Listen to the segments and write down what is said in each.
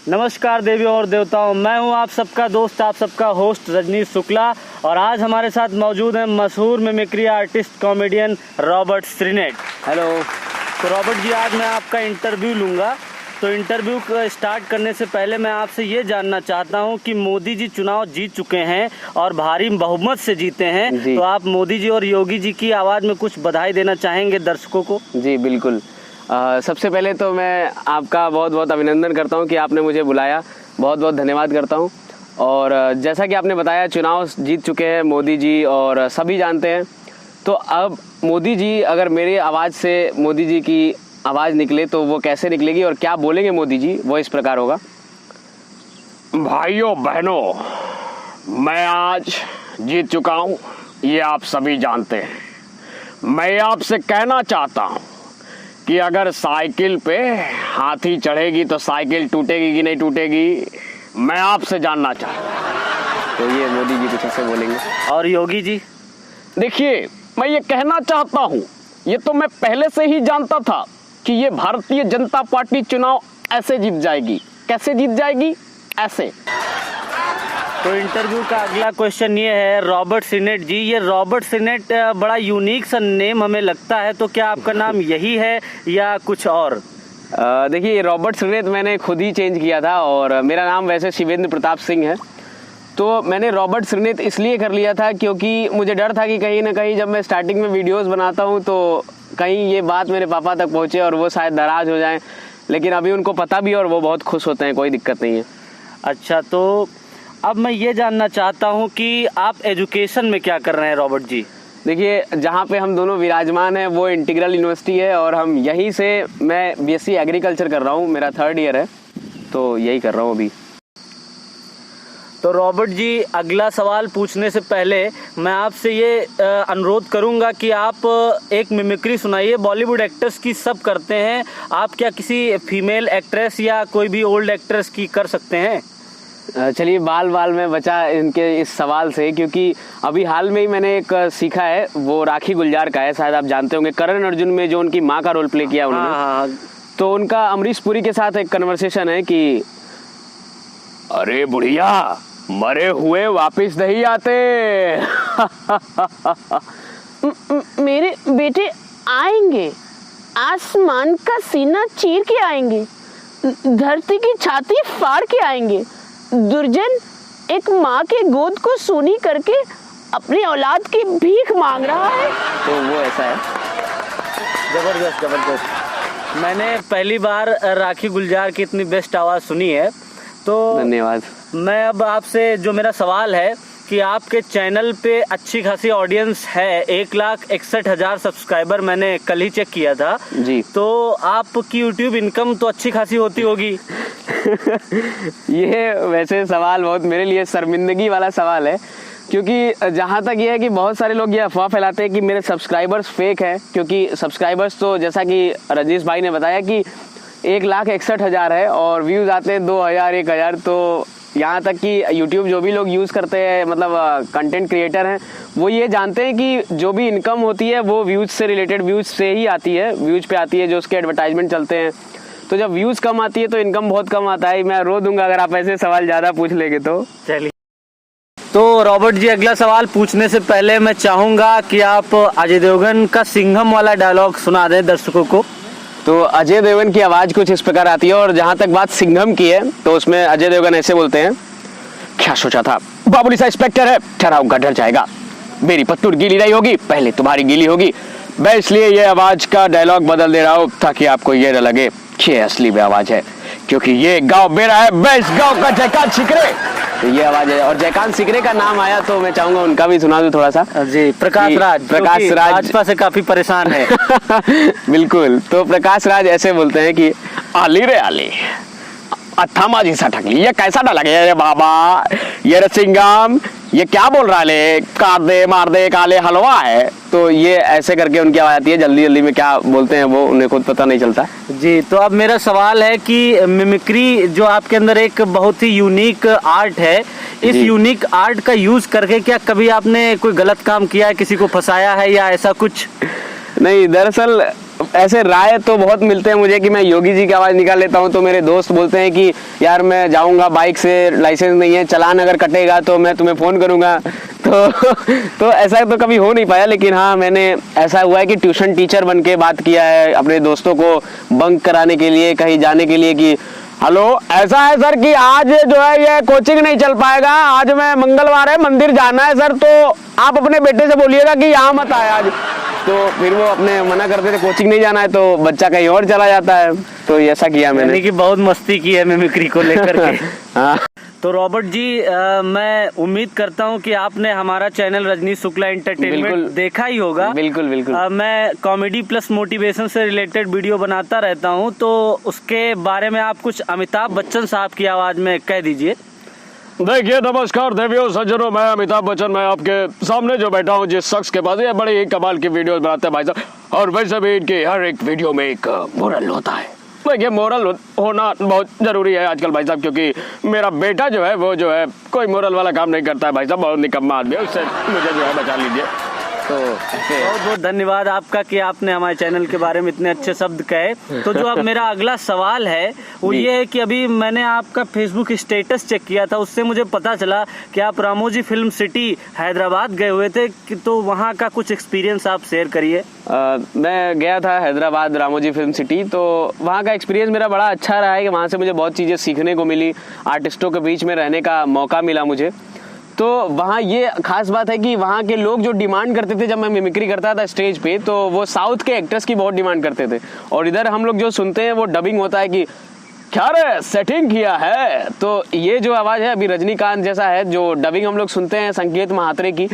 नमस्कार देवियों और देवताओं, मैं हूं आप सबका दोस्त, आप सबका होस्ट रजनीश शुक्ला। और आज हमारे साथ मौजूद हैं मशहूर mimicry artist comedian Robert Shrinate. Hello. तो रॉबर्ट जी, आज मैं आपका इंटरव्यू लूँगा। तो इंटरव्यू को स्टार्ट करने से पहले मैं आपसे ये जानना चाहता हूँ कि मोदी जी चुनाव जीत चुके हैं और भारी बहुमत से जीते हैं, तो आप मोदी जी और योगी जी की आवाज़ में कुछ बधाई देना चाहेंगे दर्शकों को? जी बिल्कुल। सबसे पहले तो मैं आपका बहुत बहुत अभिनंदन करता हूं कि आपने मुझे बुलाया, बहुत बहुत धन्यवाद करता हूं। और जैसा कि आपने बताया, चुनाव जीत चुके हैं मोदी जी और सभी जानते हैं। तो अब मोदी जी, अगर मेरी आवाज़ से मोदी जी की आवाज़ निकले तो वो कैसे निकलेगी और क्या बोलेंगे मोदी जी, वो इस प्रकार होगा। भाइयों बहनों, मैं आज जीत चुका हूँ, ये आप सभी जानते हैं। मैं आपसे कहना चाहता हूँ कि अगर साइकिल पे हाथी चढ़ेगी तो साइकिल टूटेगी कि नहीं टूटेगी, मैं आपसे जानना चाहता हूँ। तो ये मोदी जी कुछ ऐसे बोलेंगे। और योगी जी? देखिए, मैं ये कहना चाहता हूँ, ये तो मैं पहले से ही जानता था कि ये भारतीय जनता पार्टी चुनाव ऐसे जीत जाएगी। कैसे जीत जाएगी? ऐसे। तो इंटरव्यू का अगला क्वेश्चन ये है, रॉबर्ट श्रीनेट जी, ये रॉबर्ट श्रीनेट बड़ा यूनिक सा नेम हमें लगता है, तो क्या आपका नाम यही है या कुछ और? देखिए, रॉबर्ट श्रीनेट मैंने खुद ही चेंज किया था और मेरा नाम वैसे शिवेंद्र प्रताप सिंह है। तो मैंने रॉबर्ट श्रीनेट इसलिए कर लिया था क्योंकि मुझे डर था कि कहीं ना कहीं जब मैं स्टार्टिंग में वीडियोस बनाता हूँ तो कहीं ये बात मेरे पापा तक पहुँचे और वो शायद नाराज़ हो जाएं। लेकिन अभी उनको पता भी और वो बहुत खुश होते हैं, कोई दिक्कत नहीं है। अच्छा, तो अब मैं ये जानना चाहता हूँ कि आप एजुकेशन में क्या कर रहे हैं रॉबर्ट जी? देखिए, जहाँ पे हम दोनों विराजमान हैं वो इंटीग्रल यूनिवर्सिटी है और हम यहीं से, मैं बीएससी एग्रीकल्चर कर रहा हूँ, मेरा 3rd ईयर है, तो यही कर रहा हूँ अभी। तो रॉबर्ट जी, अगला सवाल पूछने से पहले मैं आपसे ये अनुरोध करूंगा कि आप एक मिमिक्री सुनाइए। बॉलीवुड एक्टर्स की सब करते हैं, आप क्या किसी फीमेल एक्ट्रेस या कोई भी ओल्ड एक्ट्रेस की कर सकते हैं? चलिए, बाल में बचा इनके इस सवाल से, क्योंकि अभी हाल में ही मैंने एक सीखा है, वो राखी गुलजार का है, शायद आप जानते होंगे। करण अर्जुन में जो उनकी माँ का रोल प्ले किया उन्होंने। हाँ। तो उनका अमरीश पुरी के साथ एक कन्वर्सेशन है कि अरे बुढ़िया, मरे हुए वापिस नहीं आते। मेरे बेटे आएंगे, आसमान का सीना चीर के आएंगे, धरती की छाती फाड़ के आएंगे। दुर्जन एक माँ के गोद को सूनी करके अपनी औलाद की भीख मांग रहा है। तो वो ऐसा है। जबरदस्त। मैंने पहली बार राखी गुलजार की इतनी बेस्ट आवाज़ सुनी है। तो धन्यवाद। मैं अब आपसे, जो मेरा सवाल है कि आपके चैनल पे अच्छी खासी ऑडियंस है, 1,61,000 सब्सक्राइबर मैंने कल ही चेक किया था जी। तो आपकी यूट्यूब इनकम तो अच्छी खासी होती होगी। ये वैसे सवाल बहुत मेरे लिए शर्मिंदगी वाला सवाल है, क्योंकि जहाँ तक ये है कि बहुत सारे लोग ये अफवाह फैलाते हैं कि मेरे सब्सक्राइबर्स फेक हैं। क्योंकि सब्सक्राइबर्स तो जैसा कि रजनीश भाई ने बताया कि 1,61,000 है और व्यूज़ आते हैं 2,000 1,000। तो यहाँ तक कि यूट्यूब जो भी लोग यूज़ करते हैं, मतलब कंटेंट क्रिएटर हैं, वो ये जानते हैं कि जो भी इनकम होती है वो व्यूज़ से रिलेटेड, व्यूज़ से ही आती है, व्यूज़ पे आती है, जो उसके एडवर्टाइजमेंट चलते हैं। तो जब व्यूज़ कम आती है तो इनकम बहुत कम आता है। मैं रो दूंगा अगर आप ऐसे सवाल ज़्यादा पूछ लेंगे तो। चलिए, तो रॉबर्ट जी, अगला सवाल पूछने से पहले मैं चाहूँगा कि आप अजय देवगन का सिंघम वाला डायलॉग सुना दें दर्शकों को। तो अजय देवगन की आवाज़ कुछ इस प्रकार आती है। और जहाँ तक बात सिंघम की है तो उसमें अजय देवगन ऐसे बोलते हैं, क्या सोचा था, बाबुली सा इंस्पेक्टर है, ठहराव का डर जाएगा, मेरी पत्तूर गीली नहीं होगी, पहले तुम्हारी गीली होगी। मैं इसलिए ये आवाज़ का डायलॉग बदल दे रहा हूँ ताकि आपको ये न लगे कि असली में आवाज़ है, क्योंकि ये गाँव मेरा है, मैं इस गाँव का जयकांत सिकरे। तो ये आवाज़ है। और जयकांत सिकरे का नाम आया तो मैं चाहूँगा उनका भी सुना दूँ थोड़ा सा। जी, प्रकाश राज भाजपा से काफी परेशान है। बिल्कुल। तो प्रकाश राज ऐसे बोलते हैं कि आली रे आली, अथामा जी सा ठगली, ये कैसा डाला गया रे बाबा, ये रे सिंघम, ये क्या बोल रहा है, काट दे मार दे काले हलवा है। तो ये ऐसे करके उनकी आवाज़ आती है, जल्दी जल्दी में क्या बोलते हैं वो उन्हें खुद पता नहीं चलता। जी, तो अब मेरा सवाल है कि मिमिक्री जो आपके अंदर एक बहुत ही यूनिक आर्ट है, इस यूनिक आर्ट का यूज करके क्या कभी आपने कोई गलत काम किया है, किसी को फंसाया है या ऐसा कुछ? नहीं, दरअसल ऐसे राय तो बहुत मिलते हैं मुझे कि मैं योगी जी की आवाज़ निकाल लेता हूँ, तो मेरे दोस्त बोलते हैं कि यार मैं जाऊँगा बाइक से, लाइसेंस नहीं है, चालान अगर कटेगा तो मैं तुम्हें फ़ोन करूँगा। तो ऐसा तो कभी हो नहीं पाया, लेकिन हाँ मैंने ऐसा हुआ है कि ट्यूशन टीचर बन के बात किया है अपने दोस्तों को बंक कराने के लिए, कहीं जाने के लिए कि हेलो ऐसा है सर कि आज जो है ये कोचिंग नहीं चल पाएगा, आज मैं मंगलवार है मंदिर जाना है सर, तो आप अपने बेटे से बोलिएगा कि यहाँ मत आए आज। तो फिर वो अपने मना करते थे कोचिंग नहीं जाना है, तो बच्चा कहीं और चला जाता है। तो ऐसा किया मैंने कि बहुत मस्ती की है मिमिक्री को लेकर के। हाँ तो रॉबर्ट जी मैं उम्मीद करता हूं कि आपने हमारा चैनल रजनीश शुक्ला एंटरटेनमेंट बिल्कुल। देखा ही होगा। बिल्कुल बिल्कुल। मैं कॉमेडी प्लस मोटिवेशन से रिलेटेड वीडियो बनाता रहता हूं, तो उसके बारे में आप कुछ अमिताभ बच्चन साहब की आवाज में कह दीजिए। देखिए नमस्कार देवियों सज्जनों, मैं अमिताभ बच्चन, मैं आपके सामने जो बैठा हूँ जिस शख्स के पास, ये बड़े ही कमाल की वीडियोस बनाते हैं भाई साहब, और वैसे भी इनकी हर एक वीडियो में एक मोरल होता है। देखिए मोरल होना बहुत जरूरी है आजकल भाई साहब, क्योंकि मेरा बेटा जो है वो जो है कोई मोरल वाला काम नहीं करता है भाई साहब, बहुत निकम्मा आदमी है, उससे मुझे जो है बचा लीजिए। तो बहुत बहुत धन्यवाद आपका कि आपने हमारे चैनल के बारे में इतने अच्छे शब्द कहे। तो जो अब मेरा अगला सवाल है वो ये है कि अभी मैंने आपका फेसबुक स्टेटस चेक किया था, उससे मुझे पता चला कि आप रामोजी फिल्म सिटी हैदराबाद गए हुए थे, तो वहाँ का कुछ एक्सपीरियंस आप शेयर करिए। मैं गया था हैदराबाद रामोजी फिल्म सिटी, तो वहाँ का एक्सपीरियंस मेरा बड़ा अच्छा रहा है कि वहाँ से मुझे बहुत चीज़ें सीखने को मिली, आर्टिस्टों के बीच में रहने का मौका मिला मुझे। तो वहाँ ये खास बात है कि वहाँ के लोग जो डिमांड करते थे जब मैं मिमिक्री करता था स्टेज पे, तो वो साउथ के एक्टर्स की बहुत डिमांड करते थे, और इधर हम लोग जो सुनते हैं वो डबिंग होता है कि क्या रे सेटिंग किया है। तो ये जो आवाज़ है अभी रजनीकांत जैसा है, जो डबिंग हम लोग सुनते हैं संकेत महात्रे की,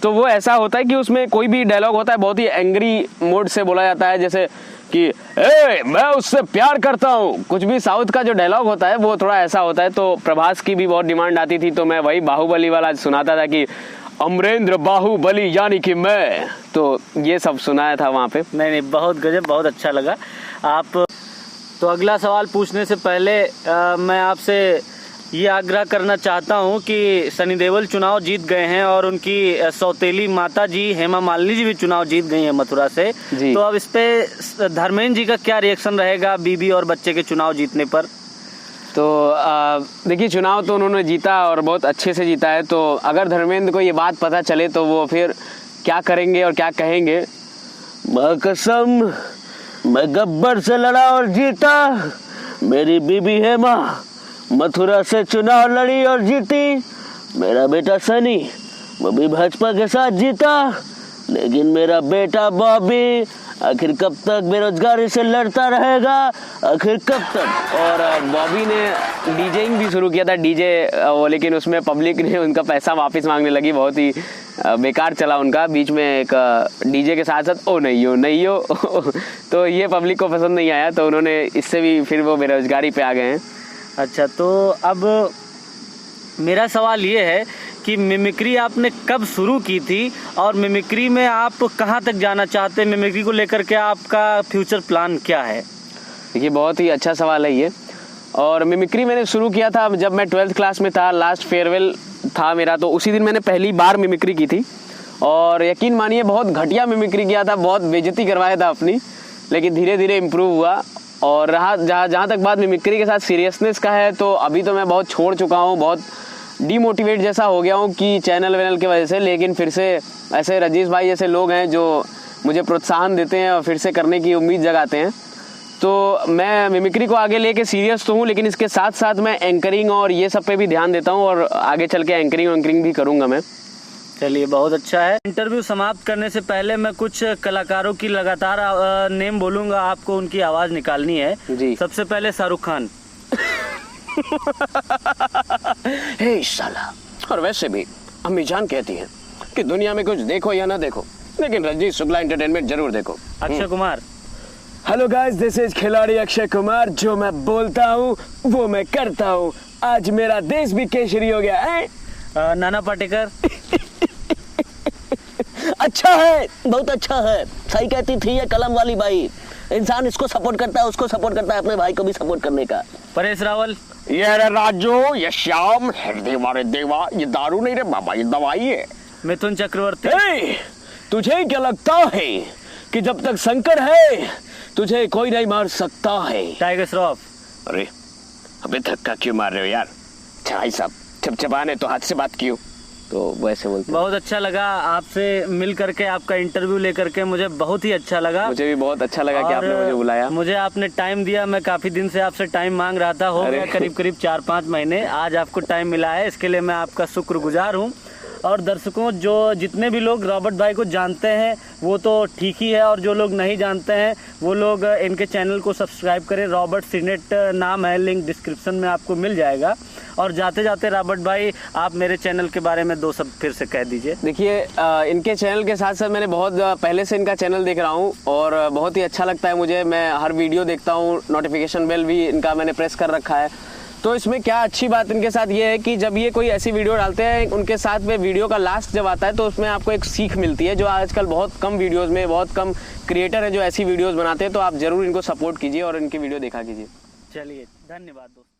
तो वो ऐसा होता है कि उसमें कोई भी डायलॉग होता है बहुत ही एंग्री मोड से बोला जाता है, जैसे कि ए मैं उससे प्यार करता हूँ। कुछ भी साउथ का जो डायलॉग होता है वो थोड़ा ऐसा होता है। तो प्रभास की भी बहुत डिमांड आती थी, तो मैं वही बाहुबली वाला सुनाता था कि अमरेंद्र बाहुबली यानी कि मैं, तो ये सब सुनाया था वहाँ पे। नहीं बहुत गजब, बहुत अच्छा लगा आप। तो अगला सवाल पूछने से पहले मैं आपसे ये आग्रह करना चाहता हूँ कि सनी देओल चुनाव जीत गए हैं और उनकी सौतेली माता जी हेमा मालिनी जी भी चुनाव जीत गई हैं मथुरा से, तो अब इस पे धर्मेंद्र जी का क्या रिएक्शन रहेगा बीबी और बच्चे के चुनाव जीतने पर? तो देखिए चुनाव तो उन्होंने जीता और बहुत अच्छे से जीता है, तो अगर धर्मेंद्र को ये बात पता चले तो वो फिर क्या करेंगे और क्या कहेंगे। कसम मैं गब्बर से लड़ा और जीता, मेरी बीबी हेमा मथुरा से चुनाव लड़ी और जीती, मेरा बेटा सनी वो भी भाजपा के साथ जीता, लेकिन मेरा बेटा बॉबी आखिर कब तक बेरोजगारी से लड़ता रहेगा, आखिर कब तक। और बॉबी ने डीजेइंग भी शुरू किया था, डीजे, लेकिन उसमें पब्लिक ने उनका पैसा वापस मांगने लगी, बहुत ही बेकार चला उनका। बीच में एक डीजे के साथ साथ ओ नहीं हो तो ये पब्लिक को पसंद नहीं आया, तो उन्होंने इससे भी फिर वो बेरोजगारी पे आ गए हैं। अच्छा, तो अब मेरा सवाल ये है कि मिमिक्री आपने कब शुरू की थी और मिमिक्री में आप कहाँ तक जाना चाहते हैं? मिमिक्री को लेकर के आपका फ्यूचर प्लान क्या है? देखिए बहुत ही अच्छा सवाल है ये। और मिमिक्री मैंने शुरू किया था जब मैं 12th क्लास में था, लास्ट फेयरवेल था मेरा, तो उसी दिन मैंने पहली बार मिमिक्री की थी। और यकीन मानिए बहुत घटिया मिमिक्री किया था, बहुत बेइज्जती करवाया था अपनी, लेकिन धीरे धीरे इम्प्रूव हुआ। और रहा जहाँ तक बात मिमिक्री के साथ सीरियसनेस का है, तो अभी तो मैं बहुत छोड़ चुका हूँ, बहुत डीमोटिवेट जैसा हो गया हूँ कि चैनल वैनल की वजह से। लेकिन फिर से ऐसे रजीश भाई जैसे लोग हैं जो मुझे प्रोत्साहन देते हैं और फिर से करने की उम्मीद जगाते हैं, तो मैं मिमिक्री को आगे लेके सीरियस तो हूँ, लेकिन इसके साथ साथ मैं एंकरिंग और ये सब पे भी ध्यान देता हूँ, और आगे चल के एंकरिंग भी करूँगा मैं। चलिए बहुत अच्छा है। इंटरव्यू समाप्त करने से पहले मैं कुछ कलाकारों की लगातार नेम बोलूँगा, आपको उनकी आवाज़ निकालनी है जी। सबसे पहले शाहरुख खान। हे साला, और वैसे भी अम्मी जान कहती हैं कि दुनिया में कुछ देखो या ना देखो, लेकिन रजनीश शुक्ला एंटरटेनमेंट जरूर देखो। Akshay Kumar. Hello guys, this is खिलाड़ी अक्षय कुमार। जो मैं बोलता हूँ वो मैं करता हूँ। आज मेरा देश भी केसरी हो गया है। नाना पाटेकर। अच्छा है, बहुत अच्छा है। सही कहती थी ये कलम वाली बाई, इंसान इसको सपोर्ट करता है, उसको सपोर्ट करता है, अपने भाई को भी सपोर्ट करने का। परेश रावल। ये रे राजू, ये श्याम, देवा रे देवा, ये दारू नहीं रे बाबा, ये दवाई है। मिथुन चक्रवर्ती। हे, तुझे क्या लगता है कि जब तक शंकर है तुझे कोई नहीं मार सकता है। टाइगर श्रॉफ। अरे अबे धक्का क्यों मार रहे हो यार? भाई साहब चपचपाने तो हाथ से बात क्यों? तो वैसे बोलते हैं। बहुत अच्छा लगा आपसे मिल करके, आपका इंटरव्यू लेकर के मुझे बहुत ही अच्छा लगा। मुझे भी बहुत अच्छा लगा कि आपने मुझे बुलाया। मुझे आपने टाइम दिया, मैं काफी दिन से आपसे टाइम मांग रहा था, हो अरे। गया करीब 4-5 महीने, आज आपको टाइम मिला है, इसके लिए मैं आपका शुक्रगुजार हूँ। और दर्शकों, जो जितने भी लोग रॉबर्ट भाई को जानते हैं वो तो ठीक ही है, और जो लोग नहीं जानते हैं वो लोग इनके चैनल को सब्सक्राइब करें। रॉबर्ट सीनेट नाम है, लिंक डिस्क्रिप्शन में आपको मिल जाएगा। और जाते जाते रॉबर्ट भाई आप मेरे चैनल के बारे में 2 शब्द फिर से कह दीजिए। देखिए, इनके चैनल के साथ साथ मैंने बहुत पहले से इनका चैनल देख रहा हूँ और बहुत ही अच्छा लगता है मुझे। मैं हर वीडियो देखता हूँ, नोटिफिकेशन बेल भी इनका मैंने प्रेस कर रखा है। तो इसमें क्या अच्छी बात इनके साथ ये है कि जब ये कोई ऐसी वीडियो डालते हैं, उनके साथ में वीडियो का लास्ट जब आता है तो उसमें आपको एक सीख मिलती है, जो आजकल बहुत कम वीडियोस में, बहुत कम क्रिएटर हैं जो ऐसी वीडियोस बनाते हैं। तो आप जरूर इनको सपोर्ट कीजिए और इनकी वीडियो देखा कीजिए। चलिए, धन्यवाद दोस्तों।